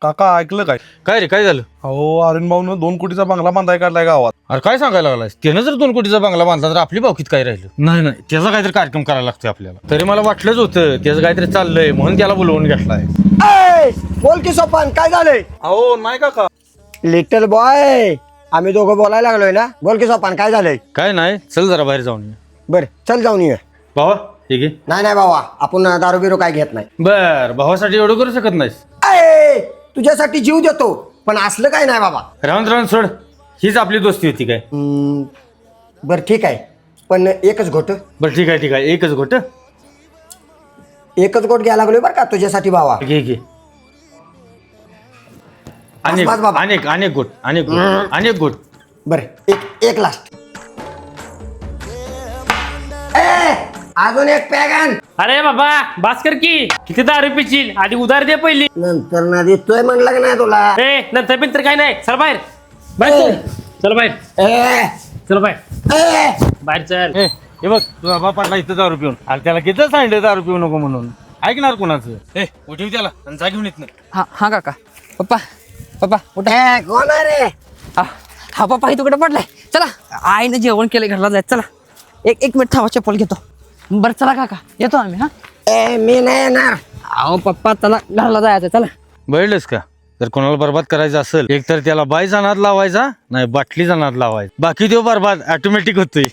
काका ऐकलं काय? काय रे, काय झालं? अहो अरुण भाऊनं 2 कोटीचा बंगला बांधाय काढलाय गावात. अरे काय सांगायला लागलास? त्यानं जर 2 कोटीचा बंगला बांधला तर आपली बावकीत काय राहिलं? नाही त्याचा काहीतरी कार्यक्रम करायला लागतोय आपल्याला. तरी मला वाटलंच होतं त्याचं काहीतरी चाललंय म्हणून त्याला बोलवून घेतलाय. बोल की सोपान, काय झालंय? अहो नाही काका, लिटल बॉय, आम्ही दोघं बोलायला लागलोय ना. बोल की सोपान, काय झालंय? काय नाही, चल जरा बाहेर जाऊन ये. बर चल जाऊन ये. भावा ठीक आहे. नाही बाबा, आपण दारू बिरू काय घेत नाही. बर, भावासाठी एवढं करू शकत नाहीस? तुझ्यासाठी जीव देतो, पण असलं काय नाही बाबा. राहून सोड, हीच आपली दोस्ती होती काय? बर ठीक आहे, पण एकच घोट. बरं ठीक आहे, एकच गोट. एकच घोट घ्यायला लागलोय बरं का तुझ्यासाठी भावा. घे बस बाबा. अनेक गोट. बर एक लास्ट. अजून एक पॅग आण. अरे बाबा भास्कर की किती दारू पिशील, आधी उधार दे पहिली. नंतर ना देतोय म्हणलं की नाही तुला. नंतर बिंतर काय नाही, चल बाहेर बाहेर चल बाहेर चल बाहेर चल. हे बघ, तुझा बाप पडला इथं दारू पिऊन, आणि त्याला किती सांगितलं दारू पिऊ नको म्हणून. ऐकणार कोणाचं? उठीव त्याला आणि जा घेऊन येत नाही. हा काका. पप्पा उठा. कोण आहे रे? हा पप्पा इथं कुठे पडलाय? चला, आईने जेवण केलं, घरला जायचं. चला एक मिनिट थांबा, चप्पल घेतो. बरं चला काका, येतो आम्ही. हा मी नाही येणार. अहो पप्पा, चला घरला जायचं. चला. बघितलंस का, जर कोणाला बरबाद करायचं असेल एक तर त्याला बाईचा नाद लावायचा, नाही बाटलीचा नाद लावायचा. बाकी तो बरबाद ऑटोमॅटिक होतोय.